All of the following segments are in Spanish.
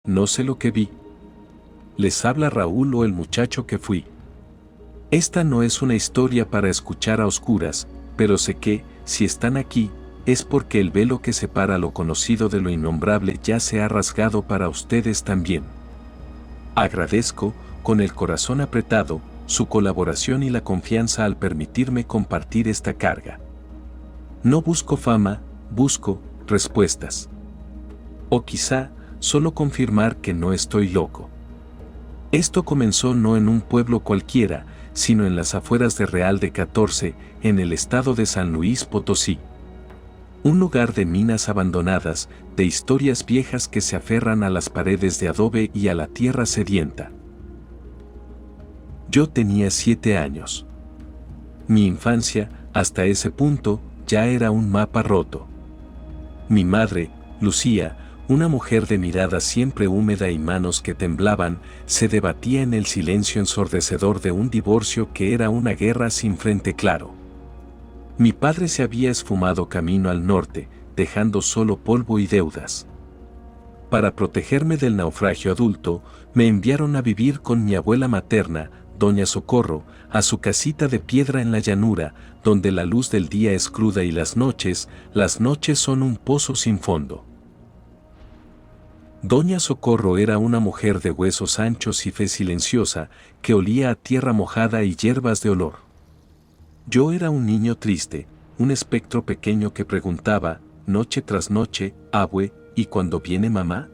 No sé lo que vi. Les habla Raúl o el muchacho que fui. Esta no es una historia para escuchar a oscuras, pero sé que, si están aquí, es porque el velo que separa lo conocido de lo innombrable ya se ha rasgado para ustedes también. Agradezco, con el corazón apretado, su colaboración y la confianza al permitirme compartir esta carga. No busco fama, busco respuestas. O quizá, solo confirmar que no estoy loco. Esto comenzó no en un pueblo cualquiera, sino en las afueras de Real de 14, en el estado de San Luis Potosí. Un lugar de minas abandonadas, de historias viejas que se aferran a las paredes de adobe y a la tierra sedienta. Yo tenía 7 años. Mi infancia, hasta ese punto, ya era un mapa roto. Mi madre, Lucía, una mujer de mirada siempre húmeda y manos que temblaban, se debatía en el silencio ensordecedor de un divorcio que era una guerra sin frente claro. Mi padre se había esfumado camino al norte, dejando solo polvo y deudas. Para protegerme del naufragio adulto, me enviaron a vivir con mi abuela materna, Doña Socorro, a su casita de piedra en la llanura, donde la luz del día es cruda y las noches son un pozo sin fondo. Doña Socorro era una mujer de huesos anchos y fe silenciosa, que olía a tierra mojada y hierbas de olor. Yo era un niño triste, un espectro pequeño que preguntaba, noche tras noche, abue, ¿y cuándo viene mamá?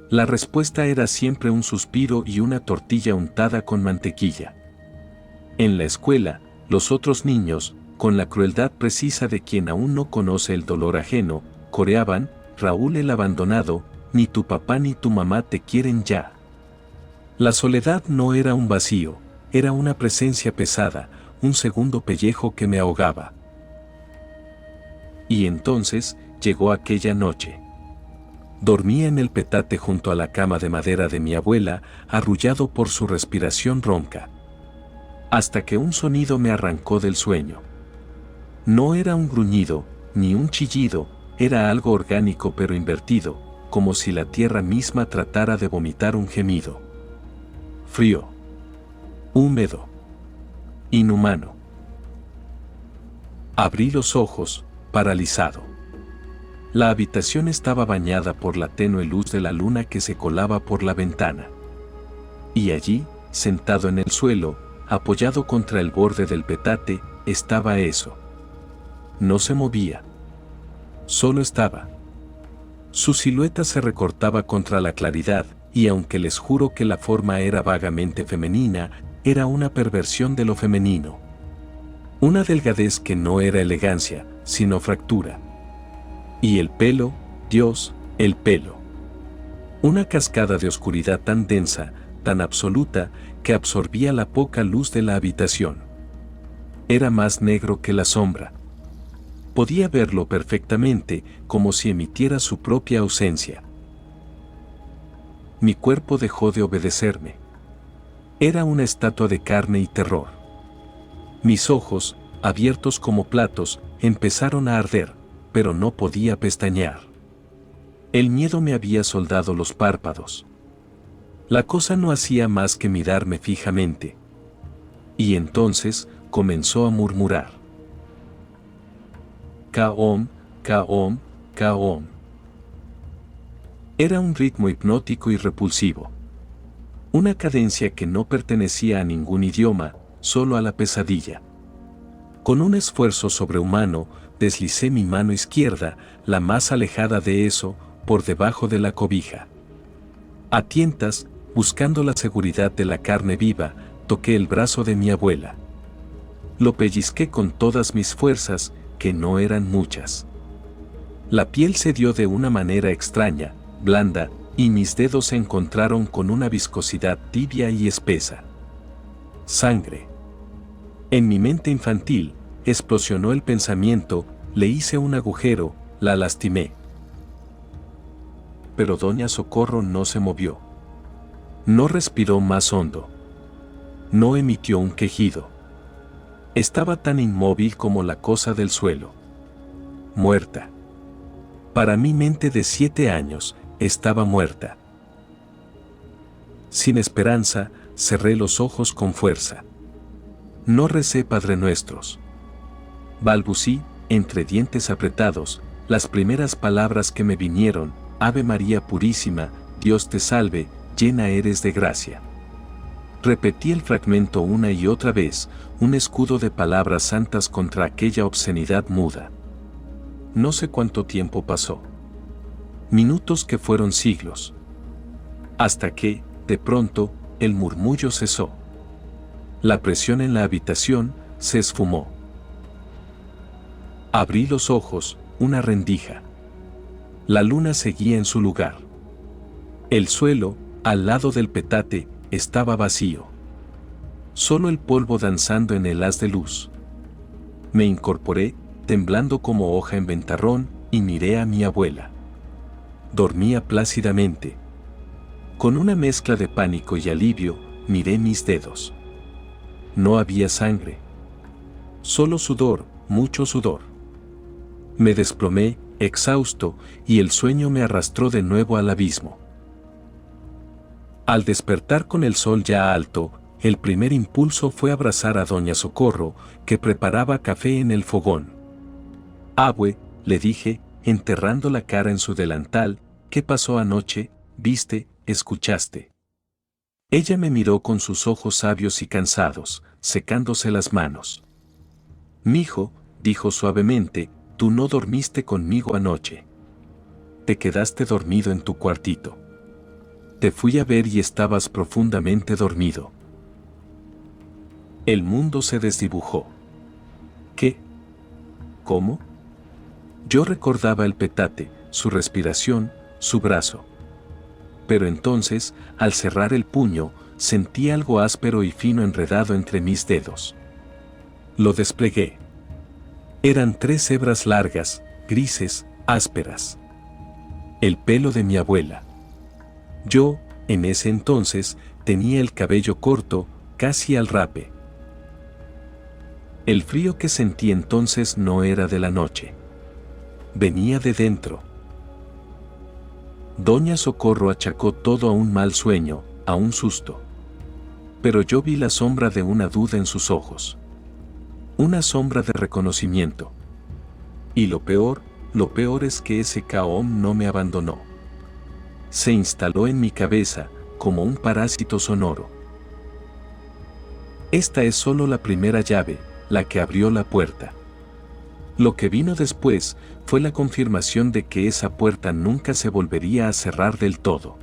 La respuesta era siempre un suspiro y una tortilla untada con mantequilla. En la escuela, los otros niños, con la crueldad precisa de quien aún no conoce el dolor ajeno, coreaban, Raúl el abandonado, ni tu papá ni tu mamá te quieren ya. La soledad no era un vacío, era una presencia pesada, un segundo pellejo que me ahogaba. Y entonces, llegó aquella noche. Dormía en el petate junto a la cama de madera de mi abuela, arrullado por su respiración ronca. Hasta que un sonido me arrancó del sueño. No era un gruñido, ni un chillido, era algo orgánico pero invertido, como si la tierra misma tratara de vomitar un gemido. Frío. Húmedo. Inhumano. Abrí los ojos, paralizado. La habitación estaba bañada por la tenue luz de la luna que se colaba por la ventana. Y allí, sentado en el suelo, apoyado contra el borde del petate, estaba eso. No se movía. Solo estaba. Su silueta se recortaba contra la claridad, y aunque les juro que la forma era vagamente femenina, era una perversión de lo femenino. Una delgadez que no era elegancia, sino fractura. Y el pelo, Dios, el pelo. Una cascada de oscuridad tan densa, tan absoluta, que absorbía la poca luz de la habitación. Era más negro que la sombra. Podía verlo perfectamente, como si emitiera su propia ausencia. Mi cuerpo dejó de obedecerme. Era una estatua de carne y terror. Mis ojos, abiertos como platos, empezaron a arder, pero no podía pestañear. El miedo me había soldado los párpados. La cosa no hacía más que mirarme fijamente. Y entonces comenzó a murmurar. Kaom, kaom, kaom. Era un ritmo hipnótico y repulsivo. Una cadencia que no pertenecía a ningún idioma, solo a la pesadilla. Con un esfuerzo sobrehumano, deslicé mi mano izquierda, la más alejada de eso, por debajo de la cobija. A tientas, buscando la seguridad de la carne viva, toqué el brazo de mi abuela. Lo pellizqué con todas mis fuerzas, que no eran muchas. La piel se dio de una manera extraña, blanda, y mis dedos se encontraron con una viscosidad tibia y espesa. Sangre. En mi mente infantil, explosionó el pensamiento, le hice un agujero, la lastimé. Pero Doña Socorro no se movió. No respiró más hondo. No emitió un quejido. Estaba tan inmóvil como la cosa del suelo. Muerta. Para mi mente de 7 años, estaba muerta. Sin esperanza, cerré los ojos con fuerza. No recé Padre Nuestros. Balbucí, entre dientes apretados, las primeras palabras que me vinieron: Ave María Purísima, Dios te salve, llena eres de gracia. Repetí el fragmento una y otra vez, un escudo de palabras santas contra aquella obscenidad muda. No sé cuánto tiempo pasó. Minutos que fueron siglos. Hasta que, de pronto, el murmullo cesó. La presión en la habitación se esfumó. Abrí los ojos, una rendija. La luna seguía en su lugar. El suelo, al lado del petate, estaba vacío. Solo el polvo danzando en el haz de luz. Me incorporé, temblando como hoja en ventarrón, y miré a mi abuela. Dormía plácidamente. Con una mezcla de pánico y alivio, miré mis dedos. No había sangre. Solo sudor, mucho sudor. Me desplomé, exhausto, y el sueño me arrastró de nuevo al abismo. Al despertar con el sol ya alto, el primer impulso fue abrazar a doña Socorro, que preparaba café en el fogón. «Abue», le dije, enterrando la cara en su delantal, «¿qué pasó anoche? ¿Viste? ¿Escuchaste?». Ella me miró con sus ojos sabios y cansados, secándose las manos. «Mijo», dijo suavemente, «tú no dormiste conmigo anoche. Te quedaste dormido en tu cuartito. Te fui a ver y estabas profundamente dormido». El mundo se desdibujó. ¿Qué? ¿Cómo? Yo recordaba el petate, su respiración, su brazo. Pero entonces, al cerrar el puño, sentí algo áspero y fino enredado entre mis dedos. Lo desplegué. Eran 3 hebras largas, grises, ásperas. El pelo de mi abuela. Yo, en ese entonces, tenía el cabello corto, casi al rape. El frío que sentí entonces no era de la noche. Venía de dentro. Doña Socorro achacó todo a un mal sueño, a un susto. Pero yo vi la sombra de una duda en sus ojos. Una sombra de reconocimiento. Y lo peor es que ese Caom no me abandonó. Se instaló en mi cabeza, como un parásito sonoro. Esta es solo la primera llave, la que abrió la puerta. Lo que vino después fue la confirmación de que esa puerta nunca se volvería a cerrar del todo.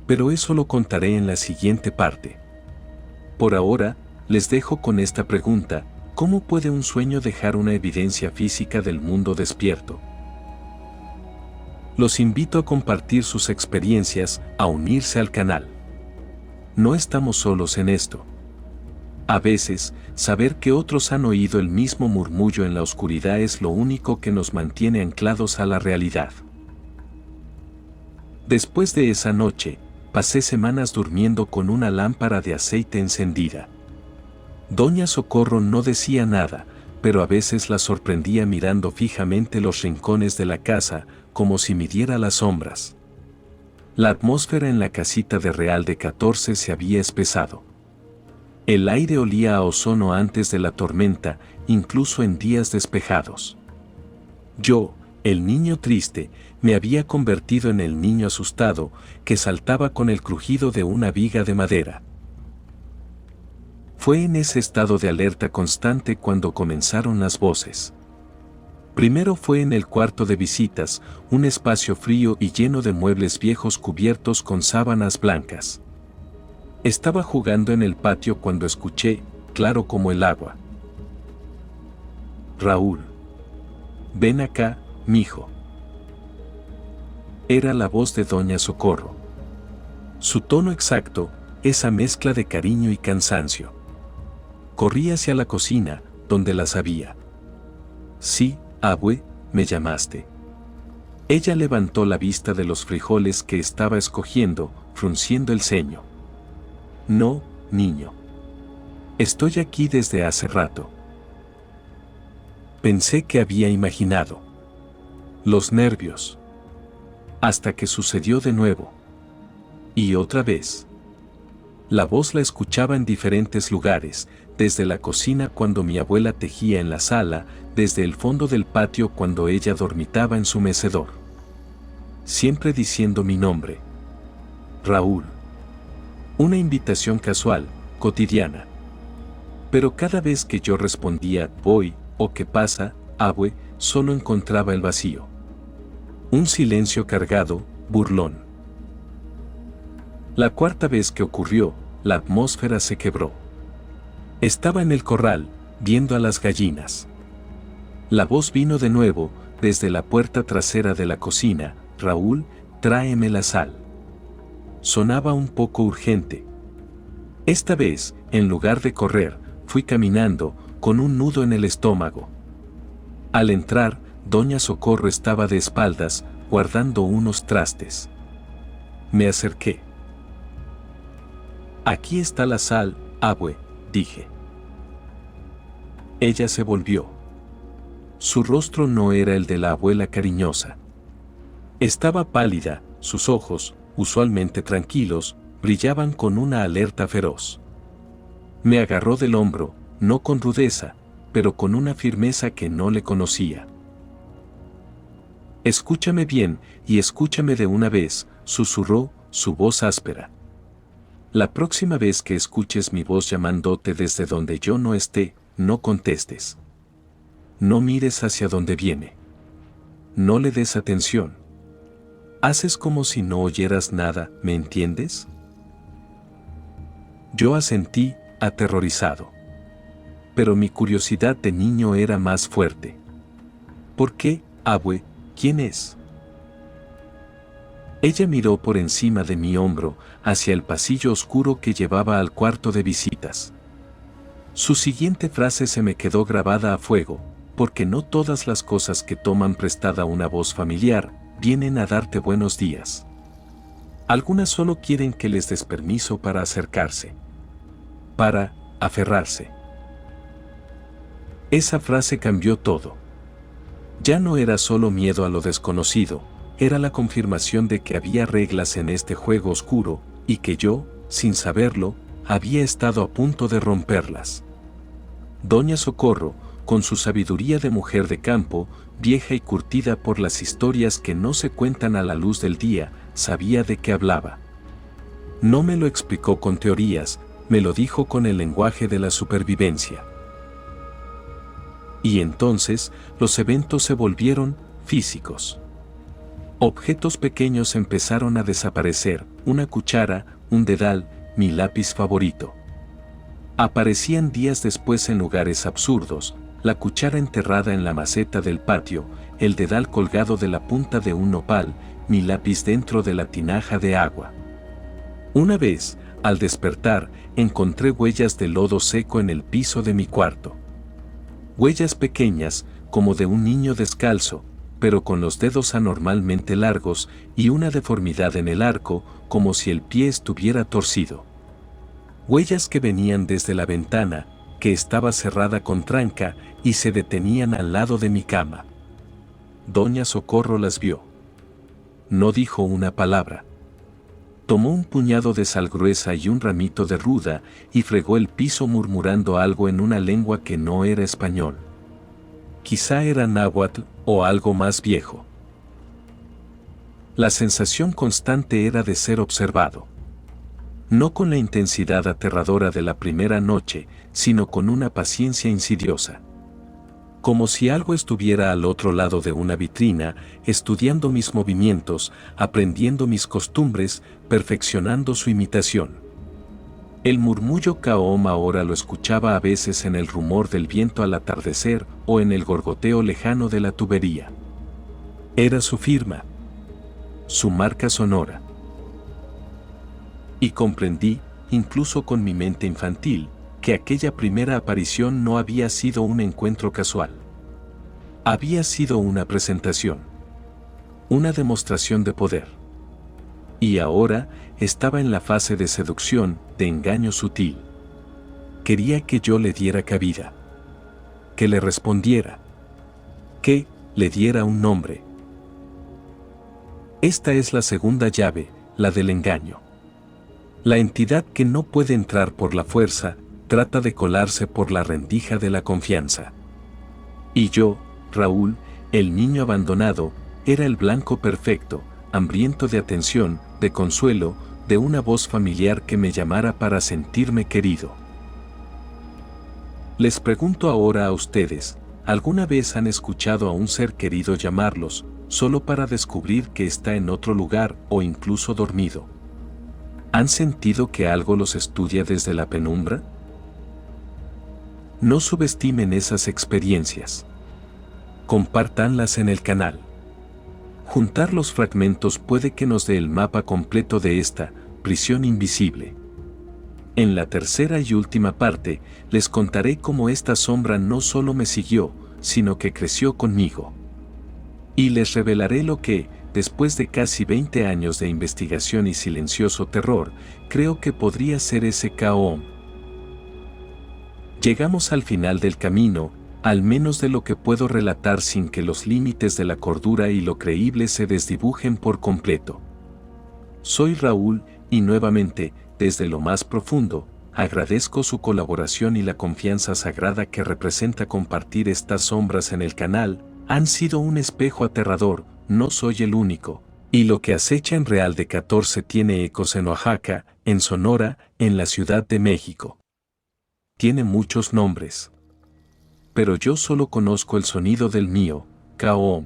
Pero eso lo contaré en la siguiente parte. Por ahora, les dejo con esta pregunta: ¿cómo puede un sueño dejar una evidencia física del mundo despierto? Los invito a compartir sus experiencias, a unirse al canal. No estamos solos en esto. A veces, saber que otros han oído el mismo murmullo en la oscuridad es lo único que nos mantiene anclados a la realidad. Después de esa noche, pasé semanas durmiendo con una lámpara de aceite encendida. Doña Socorro no decía nada, pero a veces la sorprendía mirando fijamente los rincones de la casa, como si midiera las sombras. La atmósfera en la casita de Real de 14 se había espesado. El aire olía a ozono antes de la tormenta, incluso en días despejados. Yo, el niño triste, me había convertido en el niño asustado, que saltaba con el crujido de una viga de madera. Fue en ese estado de alerta constante cuando comenzaron las voces. Primero fue en el cuarto de visitas, un espacio frío y lleno de muebles viejos cubiertos con sábanas blancas. Estaba jugando en el patio cuando escuché, claro como el agua: «Raúl, ven acá, mijo». Era la voz de Doña Socorro. Su tono exacto, esa mezcla de cariño y cansancio. Corrí hacia la cocina, donde las había. «Sí, abue, me llamaste». Ella levantó la vista de los frijoles que estaba escogiendo, frunciendo el ceño. «No, niño. Estoy aquí desde hace rato». Pensé que había imaginado. Los nervios. Hasta que sucedió de nuevo. Y otra vez. La voz la escuchaba en diferentes lugares, desde la cocina cuando mi abuela tejía en la sala, desde el fondo del patio cuando ella dormitaba en su mecedor. Siempre diciendo mi nombre. Raúl. Una invitación casual, cotidiana. Pero cada vez que yo respondía, voy, o qué pasa, abue, solo encontraba el vacío. Un silencio cargado, burlón. La cuarta vez que ocurrió, la atmósfera se quebró. Estaba en el corral, viendo a las gallinas. La voz vino de nuevo, desde la puerta trasera de la cocina, Raúl, tráeme la sal. Sonaba un poco urgente. Esta vez, en lugar de correr, fui caminando, con un nudo en el estómago. Al entrar, Doña Socorro estaba de espaldas, guardando unos trastes. Me acerqué. Aquí está la sal, abue, dije. Ella se volvió. Su rostro no era el de la abuela cariñosa. Estaba pálida, sus ojos, usualmente tranquilos, brillaban con una alerta feroz. Me agarró del hombro, no con rudeza, pero con una firmeza que no le conocía. Escúchame bien, y escúchame de una vez, susurró, su voz áspera. La próxima vez que escuches mi voz llamándote desde donde yo no esté, no contestes. No mires hacia donde viene. No le des atención. Haces como si no oyeras nada, ¿me entiendes? Yo asentí, aterrorizado. Pero mi curiosidad de niño era más fuerte. ¿Por qué, abue? ¿Quién es? Ella miró por encima de mi hombro, hacia el pasillo oscuro que llevaba al cuarto de visitas. Su siguiente frase se me quedó grabada a fuego, porque no todas las cosas que toman prestada una voz familiar, vienen a darte buenos días. Algunas solo quieren que les des permiso para acercarse. Para aferrarse. Esa frase cambió todo. Ya no era solo miedo a lo desconocido, era la confirmación de que había reglas en este juego oscuro, y que yo, sin saberlo, había estado a punto de romperlas. Doña Socorro, con su sabiduría de mujer de campo, vieja y curtida por las historias que no se cuentan a la luz del día, sabía de qué hablaba. No me lo explicó con teorías, me lo dijo con el lenguaje de la supervivencia. Y entonces, los eventos se volvieron físicos. Objetos pequeños empezaron a desaparecer, una cuchara, un dedal, mi lápiz favorito. Aparecían días después en lugares absurdos, la cuchara enterrada en la maceta del patio, el dedal colgado de la punta de un nopal, mi lápiz dentro de la tinaja de agua. Una vez, al despertar, encontré huellas de lodo seco en el piso de mi cuarto. Huellas pequeñas, como de un niño descalzo, pero con los dedos anormalmente largos y una deformidad en el arco, como si el pie estuviera torcido. Huellas que venían desde la ventana, que estaba cerrada con tranca, y se detenían al lado de mi cama. Doña Socorro las vio. No dijo una palabra. Tomó un puñado de sal gruesa y un ramito de ruda, y fregó el piso murmurando algo en una lengua que no era español. Quizá era náhuatl o algo más viejo. La sensación constante era de ser observado. No con la intensidad aterradora de la primera noche, sino con una paciencia insidiosa. Como si algo estuviera al otro lado de una vitrina, estudiando mis movimientos, aprendiendo mis costumbres, perfeccionando su imitación. El murmullo Kaom ahora lo escuchaba a veces en el rumor del viento al atardecer o en el gorgoteo lejano de la tubería. Era su firma. Su marca sonora. Y comprendí, incluso con mi mente infantil, que aquella primera aparición no había sido un encuentro casual. Había sido una presentación. Una demostración de poder. Y ahora estaba en la fase de seducción, de engaño sutil. Quería que yo le diera cabida. Que le respondiera. Que le diera un nombre. Esta es la segunda llave, la del engaño. La entidad que no puede entrar por la fuerza, trata de colarse por la rendija de la confianza. Y yo, Raúl, el niño abandonado, era el blanco perfecto, hambriento de atención, de consuelo, de una voz familiar que me llamara para sentirme querido. Les pregunto ahora a ustedes, ¿alguna vez han escuchado a un ser querido llamarlos, solo para descubrir que está en otro lugar o incluso dormido? ¿Han sentido que algo los estudia desde la penumbra? No subestimen esas experiencias. Compártanlas en el canal. Juntar los fragmentos puede que nos dé el mapa completo de esta prisión invisible. En la tercera y última parte, les contaré cómo esta sombra no solo me siguió, sino que creció conmigo. Y les revelaré lo que, después de casi 20 años de investigación y silencioso terror, creo que podría ser ese K.O. Llegamos al final del camino, al menos de lo que puedo relatar sin que los límites de la cordura y lo creíble se desdibujen por completo. Soy Raúl, y nuevamente, desde lo más profundo, agradezco su colaboración y la confianza sagrada que representa compartir estas sombras en el canal. Han sido un espejo aterrador, no soy el único, y lo que acecha en Real de 14 tiene ecos en Oaxaca, en Sonora, en la Ciudad de México. Tiene muchos nombres. Pero yo solo conozco el sonido del mío, K.O.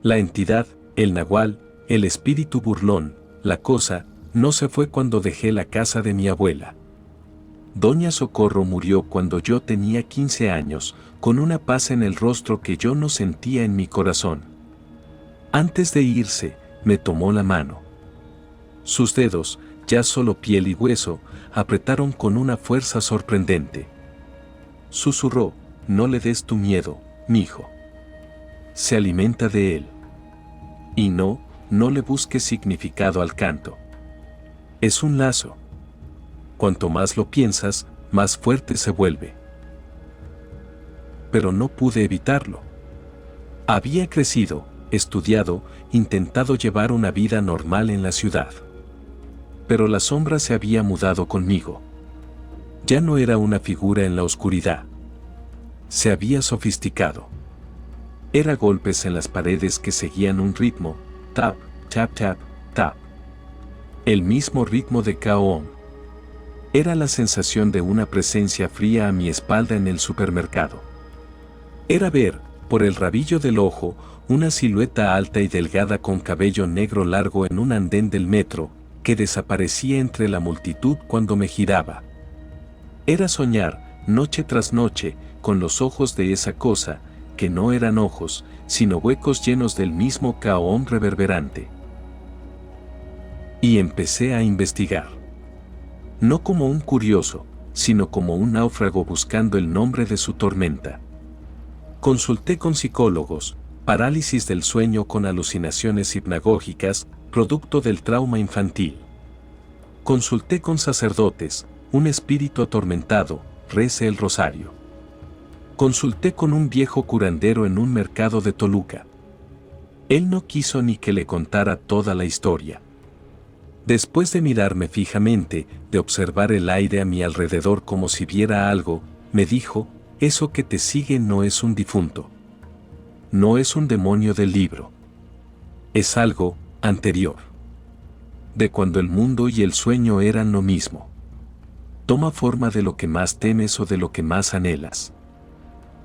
La entidad, el nahual, el espíritu burlón, la cosa, no se fue cuando dejé la casa de mi abuela. Doña Socorro murió cuando yo tenía 15 años, con una paz en el rostro que yo no sentía en mi corazón. Antes de irse, me tomó la mano. Sus dedos, ya solo piel y hueso, apretaron con una fuerza sorprendente. Susurró, no le des tu miedo, mijo. Se alimenta de él. Y no le busques significado al canto. Es un lazo. Cuanto más lo piensas, más fuerte se vuelve. Pero no pude evitarlo. Había crecido, estudiado, intentado llevar una vida normal en la ciudad. Pero la sombra se había mudado conmigo. Ya no era una figura en la oscuridad. Se había sofisticado. Era golpes en las paredes que seguían un ritmo, tap, tap, tap, tap. El mismo ritmo de K.O. Era la sensación de una presencia fría a mi espalda en el supermercado. Era ver, por el rabillo del ojo, una silueta alta y delgada con cabello negro largo en un andén del metro, que desaparecía entre la multitud cuando me giraba. Era soñar, noche tras noche, con los ojos de esa cosa, que no eran ojos, sino huecos llenos del mismo K.O. reverberante. Y empecé a investigar. No como un curioso, sino como un náufrago buscando el nombre de su tormenta. Consulté con psicólogos, parálisis del sueño con alucinaciones hipnagógicas, producto del trauma infantil. Consulté con sacerdotes, un espíritu atormentado, rece el rosario. Consulté con un viejo curandero en un mercado de Toluca. Él no quiso ni que le contara toda la historia. Después de mirarme fijamente, de observar el aire a mi alrededor como si viera algo, me dijo, eso que te sigue no es un difunto. No es un demonio del libro. Es algo anterior. De cuando el mundo y el sueño eran lo mismo. Toma forma de lo que más temes o de lo que más anhelas.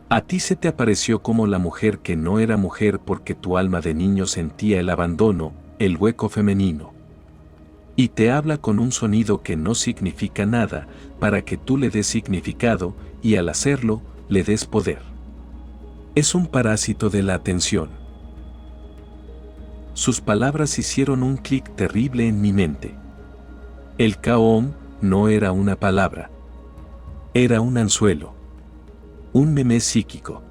A ti se te apareció como la mujer que no era mujer porque tu alma de niño sentía el abandono, el hueco femenino. Y te habla con un sonido que no significa nada, para que tú le des significado, y al hacerlo, le des poder. Es un parásito de la atención. Sus palabras hicieron un clic terrible en mi mente. El K.O. no era una palabra. Era un anzuelo. Un meme psíquico.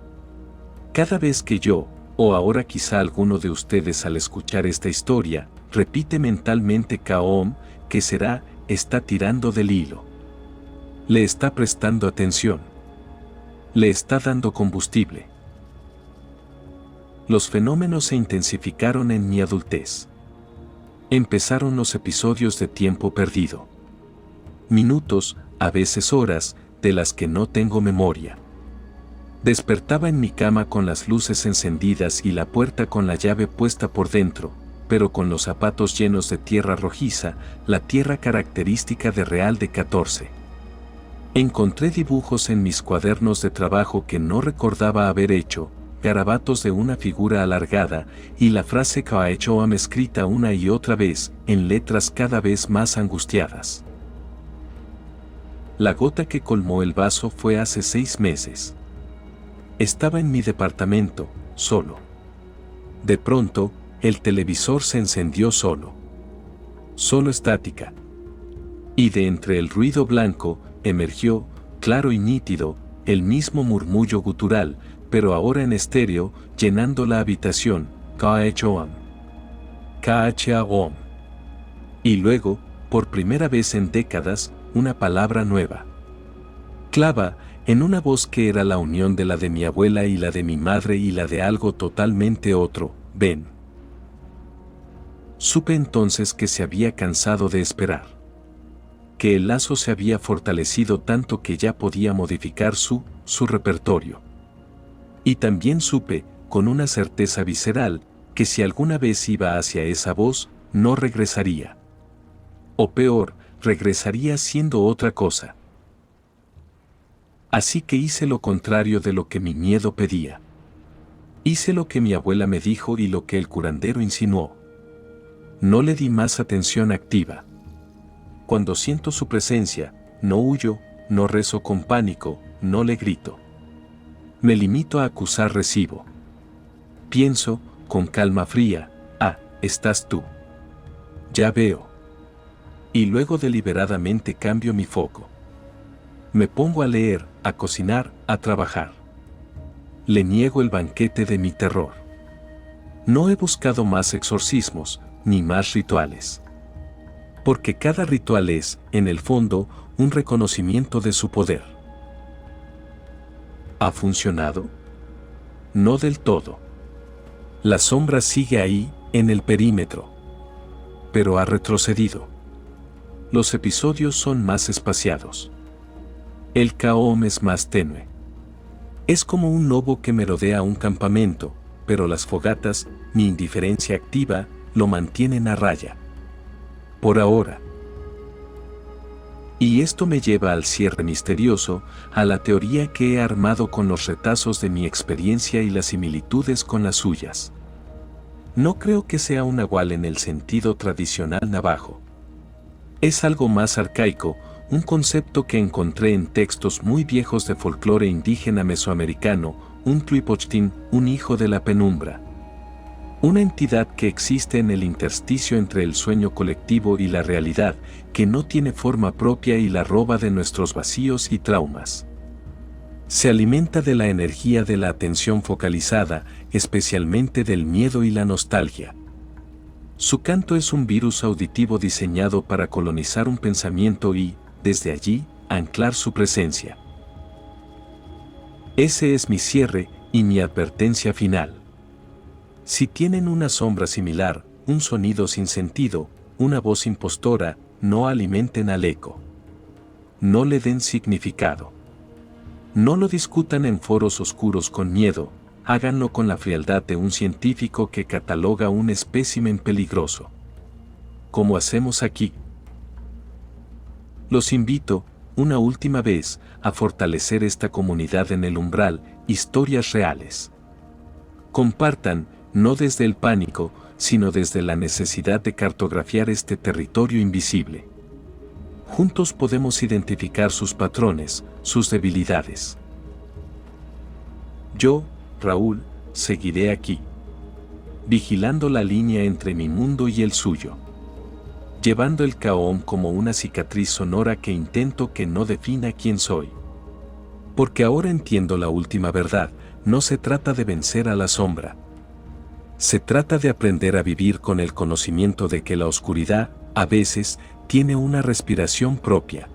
Cada vez que yo, o ahora quizá alguno de ustedes al escuchar esta historia, repite mentalmente K.O., que será, está tirando del hilo. Le está prestando atención. Le está dando combustible. Los fenómenos se intensificaron en mi adultez. Empezaron los episodios de tiempo perdido. Minutos, a veces horas, de las que no tengo memoria. Despertaba en mi cama con las luces encendidas y la puerta con la llave puesta por dentro, pero con los zapatos llenos de tierra rojiza, la tierra característica de Real de 14. Encontré dibujos en mis cuadernos de trabajo que no recordaba haber hecho, garabatos de una figura alargada, y la frase Kaechoam escrita una y otra vez, en letras cada vez más angustiadas. La gota que colmó el vaso fue hace 6 meses. Estaba en mi departamento, solo. De pronto, el televisor se encendió solo. Solo estática. Y de entre el ruido blanco, emergió, claro y nítido, el mismo murmullo gutural, pero ahora en estéreo, llenando la habitación, Kaechoam. Kaechoam. Y luego, por primera vez en décadas, una palabra nueva. Clava, en una voz que era la unión de la de mi abuela y la de mi madre y la de algo totalmente otro, ven. Supe entonces que se había cansado de esperar. Que el lazo se había fortalecido tanto que ya podía modificar su repertorio. Y también supe, con una certeza visceral, que si alguna vez iba hacia esa voz, no regresaría. O peor, regresaría siendo otra cosa. Así que hice lo contrario de lo que mi miedo pedía. Hice lo que mi abuela me dijo y lo que el curandero insinuó. No le di más atención activa. Cuando siento su presencia, no huyo, no rezo con pánico, no le grito. Me limito a acusar recibo. Pienso, con calma fría, estás tú. Ya veo. Y luego deliberadamente cambio mi foco. Me pongo a leer, a cocinar, a trabajar. Le niego el banquete de mi terror. No he buscado más exorcismos, ni más rituales. Porque cada ritual es, en el fondo, un reconocimiento de su poder. ¿Ha funcionado? No del todo. La sombra sigue ahí, en el perímetro. Pero ha retrocedido. Los episodios son más espaciados. El Kaom es más tenue. Es como un lobo que merodea un campamento, pero las fogatas, mi indiferencia activa, lo mantienen a raya. Por ahora. Y esto me lleva al cierre misterioso, a la teoría que he armado con los retazos de mi experiencia y las similitudes con las suyas. No creo que sea un nahual en el sentido tradicional navajo. Es algo más arcaico, un concepto que encontré en textos muy viejos de folclore indígena mesoamericano, un Tlipochtin, un hijo de la penumbra. Una entidad que existe en el intersticio entre el sueño colectivo y la realidad, que no tiene forma propia y la roba de nuestros vacíos y traumas. Se alimenta de la energía de la atención focalizada, especialmente del miedo y la nostalgia. Su canto es un virus auditivo diseñado para colonizar un pensamiento y, desde allí, anclar su presencia. Ese es mi cierre y mi advertencia final. Si tienen una sombra similar, un sonido sin sentido, una voz impostora, no alimenten al eco. No le den significado. No lo discutan en foros oscuros con miedo, háganlo con la frialdad de un científico que cataloga un espécimen peligroso. Como hacemos aquí. Los invito, una última vez, a fortalecer esta comunidad en el umbral, historias reales. Compartan, no desde el pánico, sino desde la necesidad de cartografiar este territorio invisible. Juntos podemos identificar sus patrones, sus debilidades. Yo, Raúl, seguiré aquí, vigilando la línea entre mi mundo y el suyo, llevando el Kaom como una cicatriz sonora que intento que no defina quién soy. Porque ahora entiendo la última verdad, no se trata de vencer a la sombra. Se trata de aprender a vivir con el conocimiento de que la oscuridad, a veces, tiene una respiración propia.